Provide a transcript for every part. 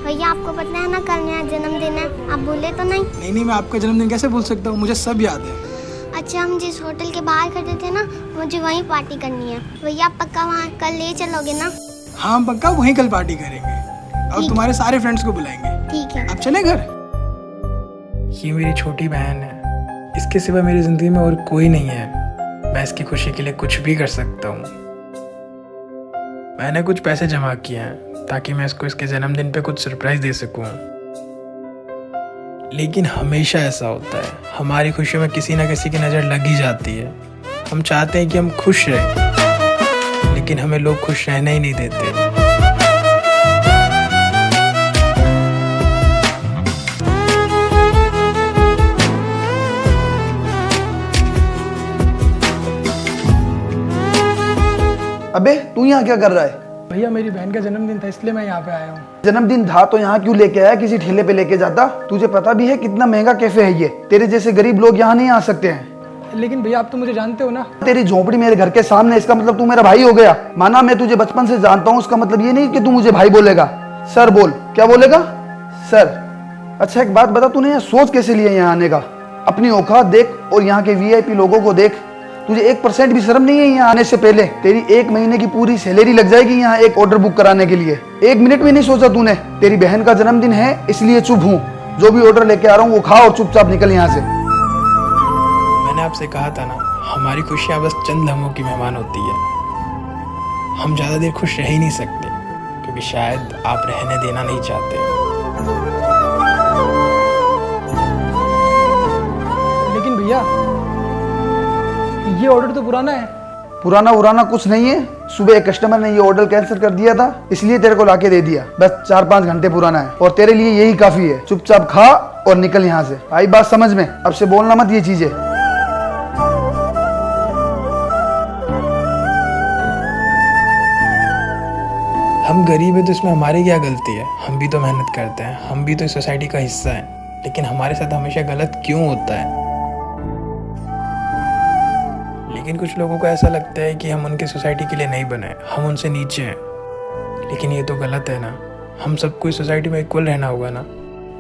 भैया आपको पता है ना कल मेरा जन्मदिन है, आप भूले तो नहीं? नहीं, मैं आपका जन्मदिन कैसे भूल सकता हूँ, मुझे सब याद है। अच्छा, हम जिस होटल के बाहर खड़े थे ना, मुझे वहीं पार्टी करनी है। भैया आप पक्का वहाँ कल ले चलोगे ना? हाँ, हम पक्का वहीं कल पार्टी करेंगे और तुम्हारे सारे फ्रेंड्स को बुलाएंगे। ठीक है। अब चले घर। ये मेरी छोटी बहन है, इसके सिवा मेरी जिंदगी में और कोई नहीं है। मैं इसकी खुशी के लिए कुछ भी कर सकता हूँ। मैंने कुछ पैसे जमा किए हैं ताकि मैं इसको इसके जन्मदिन पे कुछ सरप्राइज दे सकूं। लेकिन हमेशा ऐसा होता है, हमारी खुशियों में किसी ना किसी की नज़र लग ही जाती है। हम चाहते हैं कि हम खुश रहें, लेकिन हमें लोग खुश रहने ही नहीं देते। अबे तू यहाँ क्या कर रहा है? भैया मेरी बहन का जन्मदिन था, इसलिए मैं यहाँ पे आया हूँ। जन्मदिन था तो यहाँ क्यों लेके आया? किसी ठेले पे लेके जाता। तुझे पता भी है कितना महंगा कैफे है ये। तेरे जैसे गरीब लोग यहाँ नहीं आ सकते हैं। लेकिन भैया आप तो मुझे जानते हो ना। तेरी झोपड़ी मेरे घर के सामने, इसका मतलब तू मेरा भाई हो गया। माना मैं तुझे बचपन से जानता हूँ, उसका मतलब ये नहीं कि तू मुझे भाई बोलेगा। सर बोल। क्या बोलेगा? सर। अच्छा एक बात बता, तूने यहाँ सोच कैसे लिया यहाँ आने का? अपनी औकात देख और यहाँ के वीआईपी लोगों को देख। तुझे 1% भी शर्म नहीं है यहाँ आने से पहले? तेरी 1 महीने की पूरी सैलरी लग जाएगी यहाँ एक ऑर्डर बुक कराने के लिए। 1 मिनट भी नहीं सोचा तूने? तेरी बहन का जन्मदिन है इसलिए चुप हूँ। जो भी ऑर्डर लेके आ रहा हूँ वो खा और चुपचाप निकल यहाँ से। मैंने आपसे कहा था ना, हमारी खुशियाँ बस चंद लम्हों की मेहमान होती है। हम ज़्यादा देर खुश रह ही नहीं सकते, क्योंकि शायद आप रहने देना नहीं चाहते। लेकिन भैया ये ऑर्डर तो पुराना है। पुराना कुछ नहीं है। सुबह एक कस्टमर ने ये ऑर्डर कैंसिल कर दिया था, इसलिए तेरे को लाके दे दिया। बस 4-5 घंटे पुराना है और तेरे लिए यही काफी है। चुपचाप खा और निकल यहाँ से। आई बात समझ में? अब से बोलना मत ये चीजें। हम गरीब है तो इसमें हमारी क्या गलती है? हम भी तो मेहनत करते हैं, हम भी तो इस सोसाइटी का हिस्सा हैं। लेकिन हमारे साथ हमेशा गलत क्यों होता है? लेकिन कुछ लोगों को ऐसा लगता है कि हम उनकी सोसाइटी के लिए नहीं बने, हम उनसे नीचे हैं। लेकिन ये तो गलत है ना। हम सबको इस सोसाइटी में इक्वल रहना होगा ना।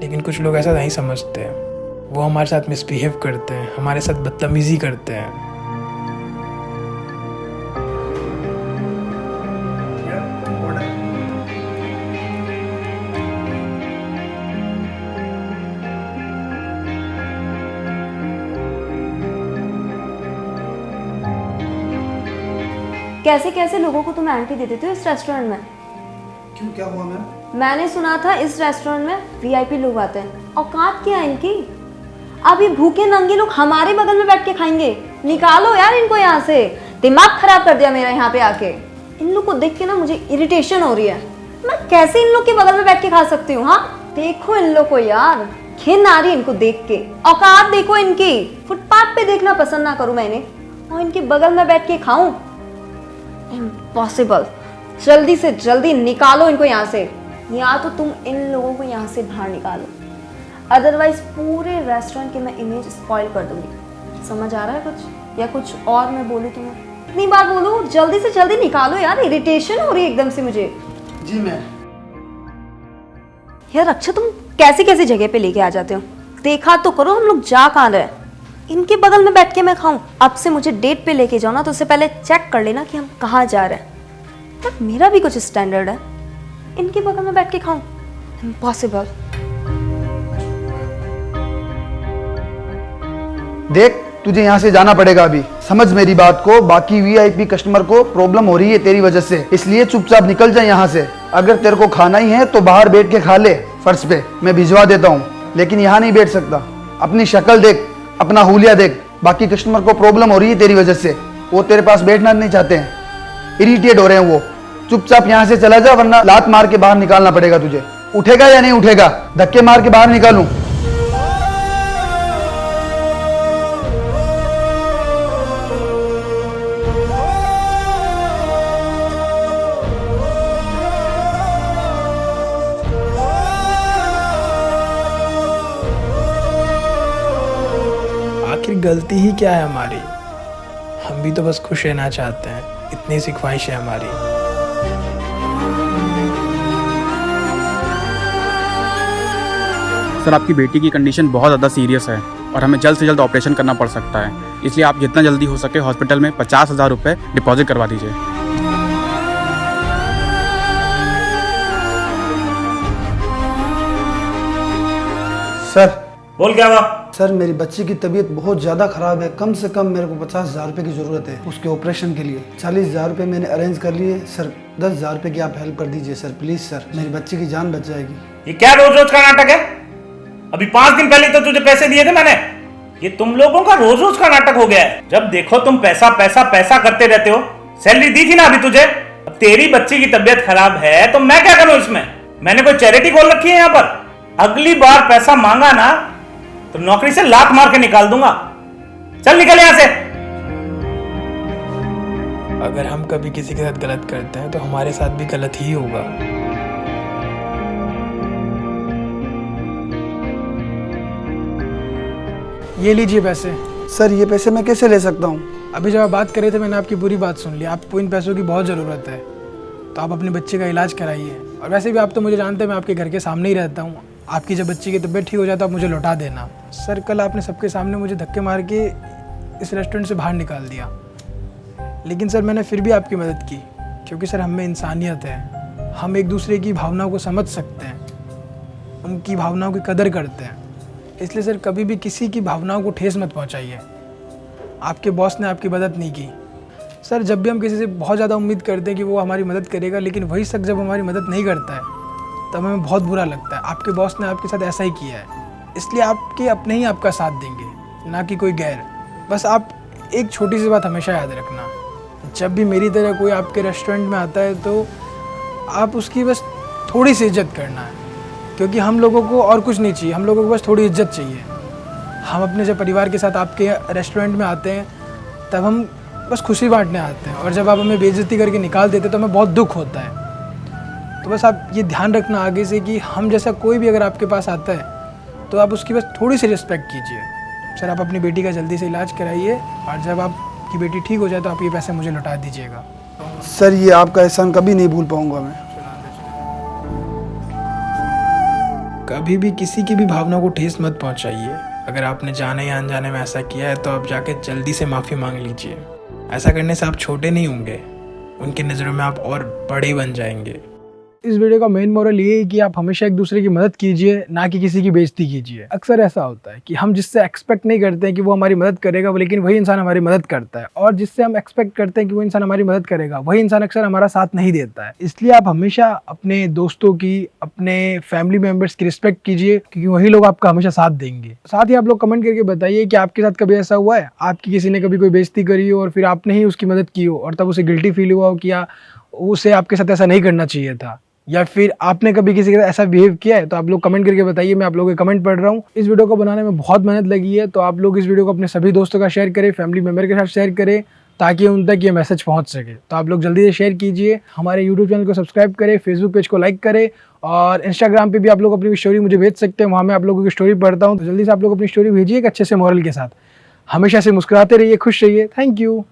लेकिन कुछ लोग ऐसा नहीं समझते हैं। वो हमारे साथ मिसबिहेव करते हैं, हमारे साथ बदतमीजी करते हैं। कैसे कैसे लोगों को तुम एंट्री दे देते हो इस रेस्टोरेंट में? क्यों, क्या हुआ मैम? मैंने सुना था इस रेस्टोरेंट में वीआईपी लोग आते हैं। औकात क्या है इनकी? अब ये भूखे नंगे लोग हमारे बगल में बैठ के खाएंगे। निकालो यार इनको यहाँ से। दिमाग खराब कर दिया मेरा यहाँ पे आके। इन लोग को देख के ना मुझे इरिटेशन हो रही है। मैं कैसे इन लोग के बगल में बैठ के खा सकती हूँ? हाँ देखो इन लोग को यार, घिन आ रही है इनको देख के। औकात देखो इनकी। फुटपाथ पे देखना पसंद ना करूँ मैंने, और इनके बगल में बैठ के खाऊं? इम्पॉसिबल। जल्दी से जल्दी निकालो इनको यहाँ से। या तो तुम इन लोगों को यहाँ से बाहर निकालो, अदरवाइज पूरे रेस्टोरेंट की मैं इमेज स्पॉइल कर दूंगी। समझ आ रहा है कुछ? या कुछ और मैं बोलूँ तुम्हें? इतनी बार बोलूँ? जल्दी से जल्दी निकालो यार, इरिटेशन हो रही है एकदम से मुझे। जी मैं। यार अक्षय तुम कैसी कैसी जगह पे लेके आ जाते हो? देखा तो करो हम लोग जा कहाँ रहे हैं। इनके बगल में बैठ के मैं खाऊं? अब से मुझे डेट पे लेके जाओ ना, तो उससे पहले चेक कर लेना कि हम कहाँ जा रहे हैं। यार मेरा भी कुछ स्टैंडर्ड है। इनके बगल में बैठ के खाऊं? इम्पॉसिबल। देख तुझे यहाँ से जाना पड़ेगा अभी। समझ मेरी बात को। बाकी वीआईपी कस्टमर को प्रॉब्लम हो रही है तेरी वजह से, इसलिए चुपचाप निकल जा यहाँ से। अगर तेरे को खाना ही है तो बाहर बैठ के खा ले फर्श पे, मैं भिजवा देता हूँ। लेकिन यहाँ नहीं बैठ सकता। अपनी शक्ल देख, अपना हुलिया देख। बाकी कस्टमर को प्रॉब्लम हो रही है तेरी वजह से, वो तेरे पास बैठना नहीं चाहते हैं, इरिटेट हो रहे हैं वो। चुपचाप यहाँ से चला जा, वरना लात मार के बाहर निकालना पड़ेगा तुझे। उठेगा या नहीं उठेगा? धक्के मार के बाहर निकालूं? आखिर गलती ही क्या है हमारी? हम भी तो बस खुश रहना चाहते हैं, इतनी सी ख्वाहिश है हमारी। सर आपकी बेटी की कंडीशन बहुत ज़्यादा सीरियस है और हमें जल्द से जल्द ऑपरेशन करना पड़ सकता है, इसलिए आप जितना जल्दी हो सके हॉस्पिटल में 50,000 रुपये डिपॉजिट करवा दीजिए। सर बोल क्या हुआ? सर मेरी बच्ची की तबीयत बहुत ज़्यादा ख़राब है, कम से कम मेरे को 50,000 रुपये की ज़रूरत है उसके ऑपरेशन के लिए। 40,000 रुपये मैंने अरेंज कर लिए सर, 10,000 रुपये की आप हेल्प कर दीजिए सर, प्लीज़ सर, मेरी बच्ची की जान बच जाएगी। ये क्या रोज रोज का नाटक है? अभी 5 दिन पहले तो तुझे पैसे दिए थे मैंने। ये तुम लोगों का रोज रोज का नाटक हो गया है। जब देखो तुम पैसा पैसा पैसा करते रहते हो। सैलरी दी थी ना अभी तुझे। अब तेरी बच्ची की तबीयत खराब है तो मैं क्या करूं इसमें? मैंने कोई चैरिटी खोल रखी है यहाँ पर। अगली बार पैसा मांगा ना तो नौकरी से लात मार के निकाल दूंगा। चल निकल यहां से। अगर हम कभी किसी के साथ गलत करते हैं तो हमारे साथ भी गलत ही होगा। ये लीजिए पैसे। सर ये पैसे मैं कैसे ले सकता हूँ? अभी जब आप बात कर रहे थे मैंने आपकी पूरी बात सुन ली। आपको इन पैसों की बहुत ज़रूरत है तो आप अपने बच्चे का इलाज कराइए। और वैसे भी आप तो मुझे जानते हैं, मैं आपके घर के सामने ही रहता हूँ। आपकी जब बच्ची की तबीयत ठीक हो जाए तो आप मुझे लौटा देना। सर कल आपने सबके सामने मुझे धक्के मार के इस रेस्टोरेंट से बाहर निकाल दिया, लेकिन सर मैंने फिर भी आपकी मदद की क्योंकि सर हम में इंसानियत है। हम एक दूसरे की भावनाओं को समझ सकते हैं, उनकी भावनाओं की कदर करते हैं। इसलिए सर कभी भी किसी की भावनाओं को ठेस मत पहुंचाइए। आपके बॉस ने आपकी मदद नहीं की। सर जब भी हम किसी से बहुत ज़्यादा उम्मीद करते हैं कि वो हमारी मदद करेगा, लेकिन वही शख्स जब हमारी मदद नहीं करता है तब हमें बहुत बुरा लगता है। आपके बॉस ने आपके साथ ऐसा ही किया है, इसलिए आपके अपने ही आपका साथ देंगे, ना कि कोई गैर। बस आप एक छोटी सी बात हमेशा याद रखना, जब भी मेरी तरह कोई आपके रेस्टोरेंट में आता है तो आप उसकी बस थोड़ी सी इज्जत करना है, क्योंकि हम लोगों को और कुछ नहीं चाहिए, हम लोगों को बस थोड़ी इज्जत चाहिए। हम अपने जब परिवार के साथ आपके रेस्टोरेंट में आते हैं तब हम बस खुशी बांटने आते हैं, और जब आप हमें बेइज्जती करके निकाल देते तो हमें बहुत दुख होता है। तो बस आप ये ध्यान रखना आगे से कि हम जैसा कोई भी अगर आपके पास आता है तो आप उसकी बस थोड़ी सी रिस्पेक्ट कीजिए। सर आप अपनी बेटी का जल्दी से इलाज कराइए और जब आपकी बेटी ठीक हो जाए तो आप ये पैसे मुझे लौटा दीजिएगा। सर ये आपका एहसान कभी नहीं भूल पाऊंगा मैं। कभी भी किसी की भी भावना को ठेस मत पहुंचाइए। अगर आपने जाने या अनजाने में ऐसा किया है तो आप जाके जल्दी से माफ़ी मांग लीजिए। ऐसा करने से आप छोटे नहीं होंगे, उनकी नज़रों में आप और बड़े बन जाएंगे। इस वीडियो का मेन मोरल ये है कि आप हमेशा एक दूसरे की मदद कीजिए, ना कि किसी की बेइज्जती कीजिए। अक्सर ऐसा होता है कि हम जिससे एक्सपेक्ट नहीं करते हैं कि वो हमारी मदद करेगा, लेकिन वही इंसान हमारी मदद करता है, और जिससे हम एक्सपेक्ट करते हैं कि वो इंसान हमारी मदद करेगा, वही इंसान अक्सर हमारा साथ नहीं देता है। इसलिए आप हमेशा अपने दोस्तों की, अपने फैमिली मेम्बर्स की रिस्पेक्ट कीजिए, क्योंकि वही लोग आपका हमेशा साथ देंगे। साथ ही आप लोग कमेंट करके बताइए कि आपके साथ कभी ऐसा हुआ है, आपकी किसी ने कभी कोई बेइज्जती करी हो और फिर आपने ही उसकी मदद की हो और तब उसे गिल्टी फील हुआ हो कि उसे आपके साथ ऐसा नहीं करना चाहिए था, या फिर आपने कभी किसी के साथ ऐसा बिहेव किया है। तो आप लोग कमेंट करके बताइए, मैं आप लोगों के कमेंट पढ़ रहा हूँ। इस वीडियो को बनाने में बहुत मेहनत लगी है, तो आप लोग इस वीडियो को अपने सभी दोस्तों का शेयर करें, फैमिली मेम्बर के साथ शेयर करें, ताकि उन तक ये मैसेज पहुँच सके। तो आप लोग जल्दी से शेयर कीजिए, हमारे यूट्यूब चैनल को सब्सक्राइब करें, फेसबुक पेज को लाइक करें, और इंस्टाग्राम पे भी आप लोग अपनी स्टोरी मुझे भेज सकते हैं, वहाँ मैं आप लोगों की स्टोरी पढ़ता हूँ। तो जल्दी से आप लोग अपनी स्टोरी भेजिए एक अच्छे से मॉरल के साथ। हमेशा से मुस्कुराते रहिए, खुश रहिए। Thank you.